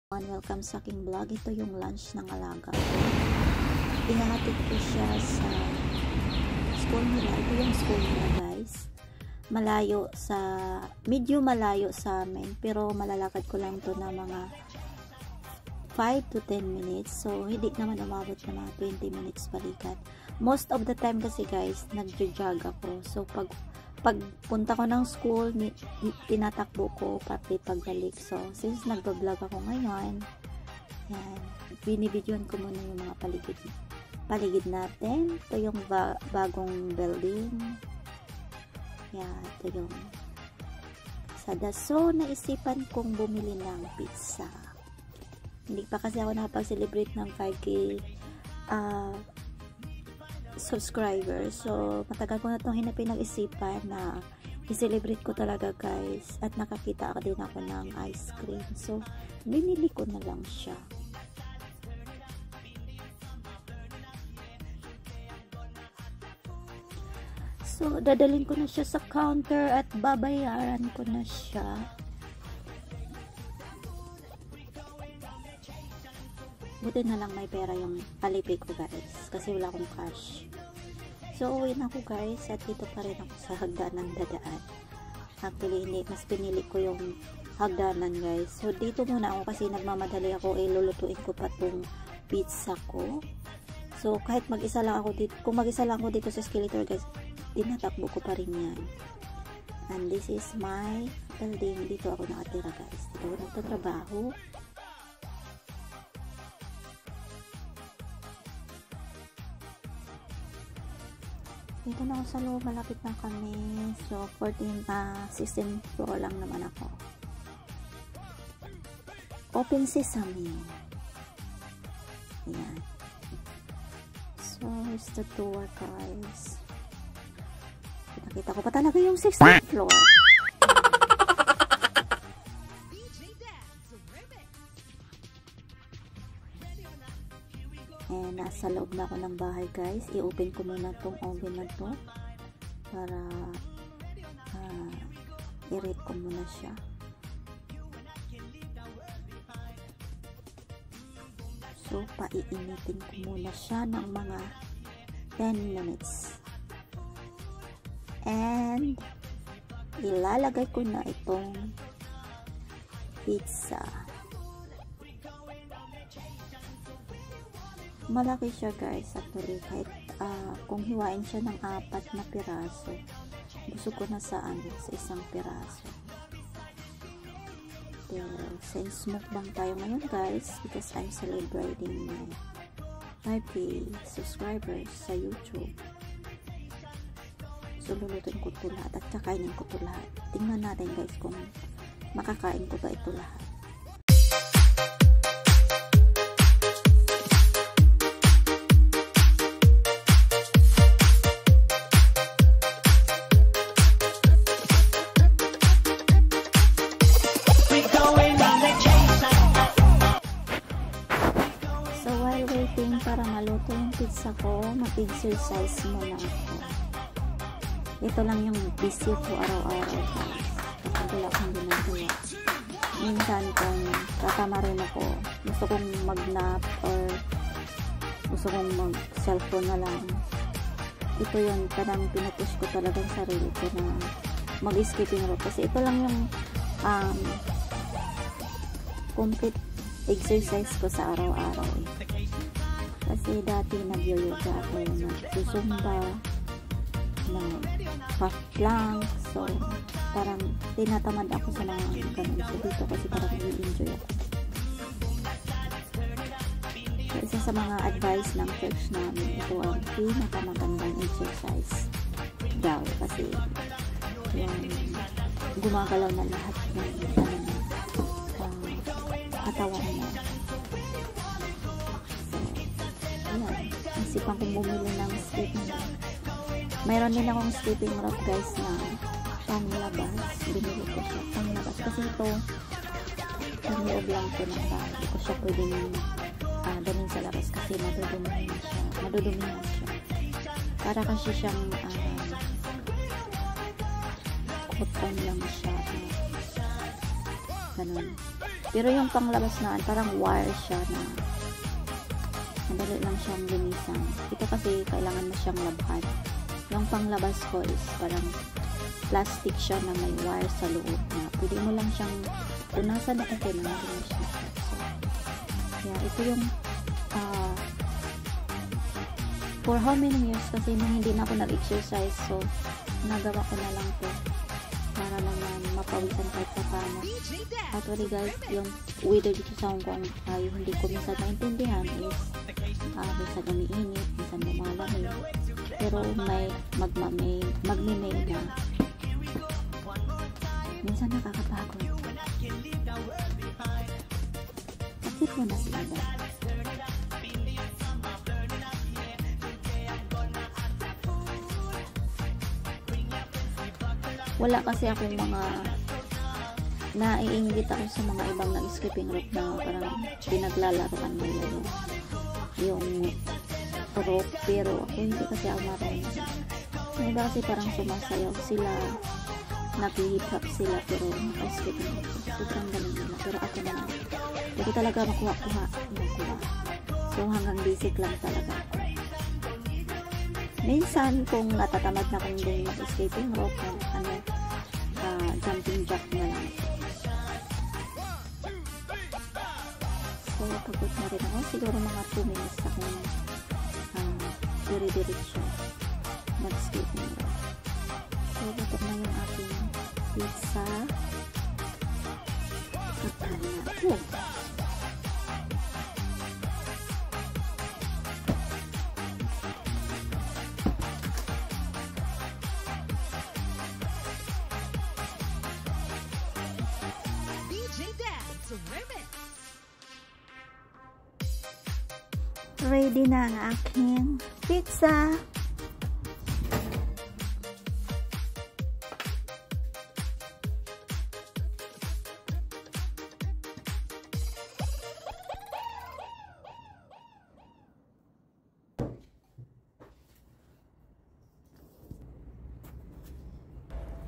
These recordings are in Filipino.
Welcome sa aking vlog. Ito yung lunch ng alaga. Ihahatid ko siya sa school nila. Ito yung school nila, guys. Medyo malayo sa amin, pero malalakad ko lang to na mga 5 to 10 minutes. So, hindi naman umabot na mga 20 minutes balikan. Most of the time kasi, guys, nagjo-jog ako. So, pagpunta ko ng school, tinatakbo ko pati pagbalik. So, since nagbablog ako ngayon, yan, binibidyoan ko muna yung mga paligid natin. Ito yung bagong building. Yan, ito yung sada. So, naisipan kong bumili ng pizza. Hindi pa kasi ako nakapag-celebrate ng 5K subscribers. So, matagal ko na itong pinag-isipan na i-celebrate ko talaga, guys. At nakakita din ako ng ice cream. So, binili ko na lang siya. So, dadalhin ko na siya sa counter at babayaran ko na siya. Buti na lang may pera yung Alipay ko, guys, kasi wala akong cash. So, uwi na ako, guys, at dito pa rin ako sa hagdanan dadaan. Actually, hindi, mas pinili ko yung hagdanan, guys. So, dito muna ako kasi nagmamadali ako, lulutuin ko pa tong pizza ko. So, kahit mag-isa lang ako dito, kung mag-isa lang ako dito sa escalator, guys, tinatakbo ko pa rin yan. And this is my building. Dito ako nakatira, guys. Dito ako nagtatrabaho. Dito na ako sa loob, malapit na kami. So, 16th floor lang naman ako. Open sesame. Ayan. So, here's the tour, guys. Nakita ko pa talaga yung 16th floor. And nasa loob na ako ng bahay, guys. I-open ko muna tong oven na to para i-rate ko muna siya. So, paiinitin ko muna siya ng mga 10 minutes. And ilalagay ko na itong pizza. Malaki siya, guys, actually. Kahit kung hiwain siya ng 4 na piraso, busog ko na sa isang piraso. Pero since mukbang tayo ngayon, guys, because I'm celebrating my 5K subscribers sa YouTube, so lulutuin ko ito lahat at kakainin ko ito lahat. Tingnan natin, guys, kung makakain ko ba ito lahat. Para maluto yung pizza ko, mag-exercise muna ako. Ito lang yung busy ko araw-araw, guys. Kapag wala akong ginagawa. Minsan kung tatama rin ako, gusto kong mag-nap or gusto kong mag-cellphone na lang. Ito yung parang pinupush ko talaga yung sarili ko na mag-skipping rope. Kasi ito lang yung complete exercise ko sa araw-araw. Kasi dati nag-yoga ako, nagsusumba, nag-half plank. So, parang tinatamad ako sa mga ganun. So, dito kasi parang nag-enjoy ako. So, isa sa mga advice ng church namin, ito ang pinakamagandang exercise daw. Kasi, yung gumagalaw na lahat ng katawan mo. Isipan kong bumili ng skipping rope. Mayroon din akong skipping rope, guys, na panglabas. Binili ko siya panglabas. Kasi ito, pangloob lang ko ng bahay. Hindi ko siya pwedeng dalhin sa labas kasi madudumihan siya. Para kasi siyang cotton lang siya. ganun. Pero yung panglabas na parang wire siya na madali lang siyang linisan. Ito kasi kailangan mo siyang labhan. Yung panglabas ko is parang plastic siya na may wire sa loob na pwede mo lang siyang punasan na okay na siya. So, kaya ito yung for how many years kasi nung hindi na ako nag-exercise, so nagawa ko na lang to para naman mapawisan kahit sa paano. Actually guys, yung weather dito sa Hong Kong ay hindi ko minsan maintindihan is minsan umiinit, minsan lumalamig, pero may magme-May na minsan nakakapagod. Bakit mo na sila ba? Wala kasi akong mga naiinggit ako sa mga ibang nag-skipping rope na parang pinaglalaroan nila yung rope, pero ako hindi kasi ako marunong. Yung iba kasi parang sumasayaw sila, nag-hip-hop sila, pero naka-skipping rope. Sobrang galing nila, pero ako naman hindi talaga makuha. So hanggang basic lang talaga ako. Minsan kung natatamad na kung din mag-escaping rope, jumping jack na lang. So pagod na rin ako, siguro mga 2 minutes akong dire-diretso mag-escaping rope. So ito na yung ating pizza. Kakain natin. Ready na ang aking pizza.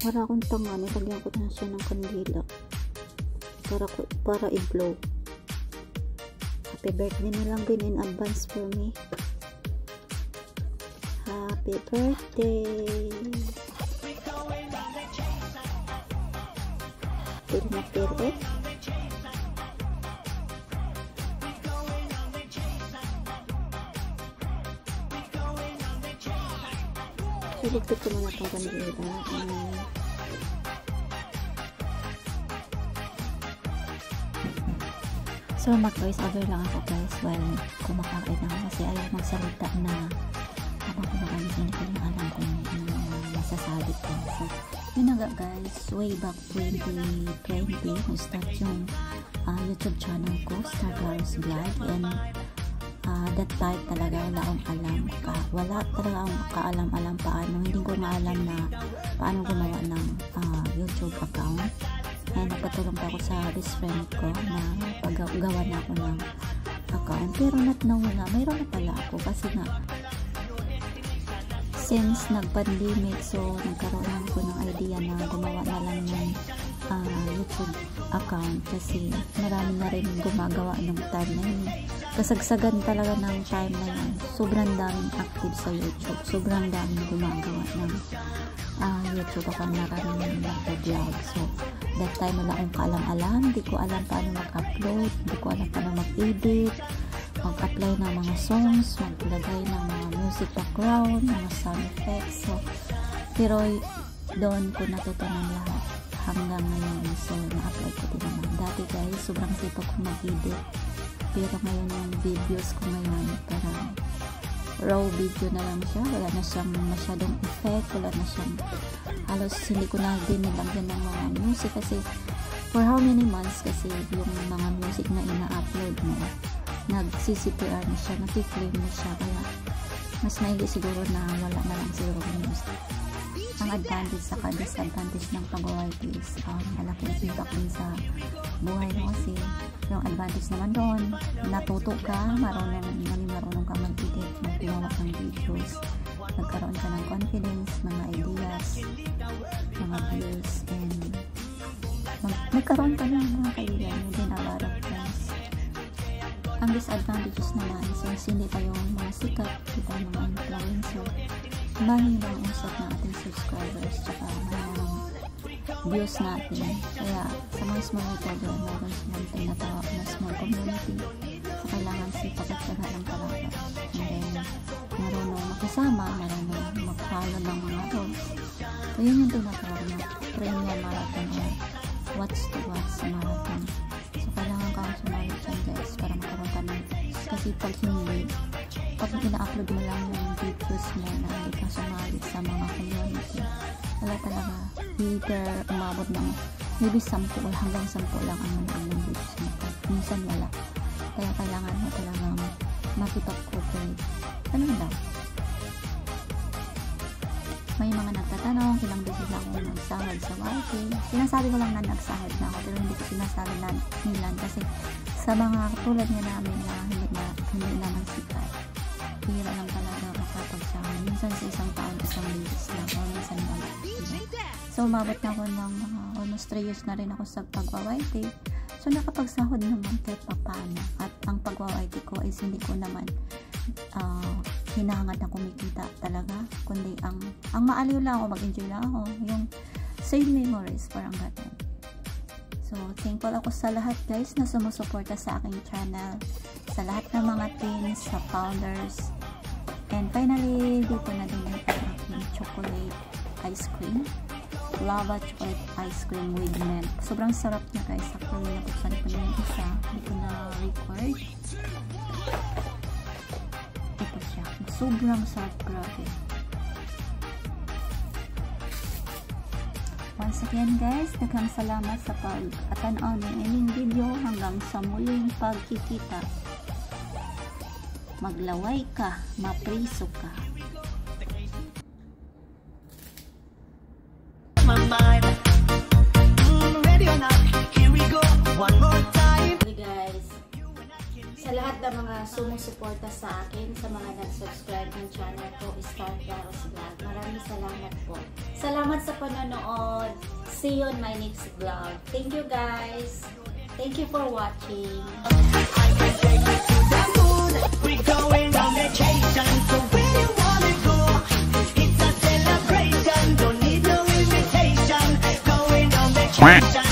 Para akong tanga, nilagyan ko na siya ng kandila para i-blow. Happy birthday na lang din in advance for me. Happy birthday. Pwede na pwede. Siligpit ko muna itong kandila. So mag-voice over lang ako guys while kumakain ako kasi ayaw magsalita na habang kumakain kasi hindi ko yung alam kung ano masasabi ko. So yun na guys, way back 2020 start yung YouTube channel ko, Star Wars Vlog, and that time talaga wala talaga akong kaalam-alam paano, hindi ko maalam na paano gumawa ng YouTube account. Ay nagpatulong pa ako sa best friend ko na paggawa na ako ng account, pero not now na mayroon na pala ako kasi nga since nag-pandemic, so nagkaroon ako ng idea na gumawa na lang ng YouTube account kasi marami na rin gumagawa ng time na yun. Kasagsagan talaga ng time na yun, sobrang daming active sa YouTube, sobrang daming gumagawa ng YouTube account, maraming nag-vlog. So that time wala akong kaalam-alam, hindi ko alam paano mag-upload, hindi ko alam paano mag-edit, mag-apply ng mga songs, maglagay ng mga music background, mga sound effects. So pero doon ko natutunan lahat hanggang ngayon. So na-apply ko din naman. Dati guys, sobrang sipag ko mag-edit, pero ngayon yung videos ko ngayon parang raw video na lang siya, wala na siyang masyadong effect, wala na siyang halos hindi ko na din nilagyan ng mga music kasi for how many months kasi yung mga music na ina-upload mo nag-CCPR na siya, nag-claim na siya, kaya mas maigi siguro na wala na lang siguro yung music. Ang advantage sa disadvantage ng pag-work is malaking impact din sa buhay mo kasi yung advantage naman doon, natuto ka, marunong ka mag-edit, mag-gawa ng videos, nagkaroon ka ng confidence, mga ideas, mga views, and nagkaroon pa ng mga kaibigan within a lot of friends. Ang disadvantages naman, since hindi tayong mga sikat, hindi tayong mga influencer, mahina ang usap ng ating subscribers, tsaka mga views natin. Kaya sa mga small YouTuber, meron silang tinatawag na small community. So kailangan sipat at saka ng palabas. And then, marunong makisama, marunong mag-follow ng mga rules. So yun yung tinatawag na premium marathon or watch to watch marathon. So kailangan kang sumali dyan guys para magkaroon ka ng, kasi pag hindi, pag ina-upload mo lang yung videos mo na hindi ka sumali sa mga community, wala talaga, either umabot ng maybe 10 hanggang 10 lang ang mga videos mo, minsan wala. Kaya kailangan mo talagang makipag-cooperate. Ano lang, may mga nagtatanong ilang beses na ako nagsahod sa YT. Sinasabi ko lang na nagsahod na ako, pero hindi ko sinasabi na nilan kasi sa mga tulad nga namin na hindi naman sikat, hira lang talaga makapagsahod. Minsan sa isang taon, isang beses lang, o minsan wala. So umabot na ako ng almost 3 years na rin ako sa pagwa-YT. So nakapagsahod naman kahit papano. At ang pagwa-YT ko is hindi ko naman hinahangad na kumikita talaga, kundi ang maaliw lang ako, mag-enjoy lang ako, yung save memories, parang gano'n. So thankful ako sa lahat guys na sumusuporta sa aking channel, sa lahat ng mga teams, sa founders, and finally dito na din ang aking chocolate ice cream, lava chocolate ice cream with milk. Sobrang sarap niya guys. Actually nabuksan ko na yung isa, hindi ko na record. Ito siya, sobrang sarap, grabe. Once again guys, daghang salamat sa pag-atanaw ng inyong video. Hanggang sa muling pagkikita, maglaway ka, mapriso ka. Hey guys, sa lahat ng mga sumusuporta sa akin, sa mga nag-subscribe ng channel ko, Star Claros Vlog, maraming salamat po. Salamat sa panonood. See you on my next vlog. Thank you guys. Thank you for watching. We're going on vacation, so where you wanna go? It's a celebration, don't need no invitation. Going on vacation.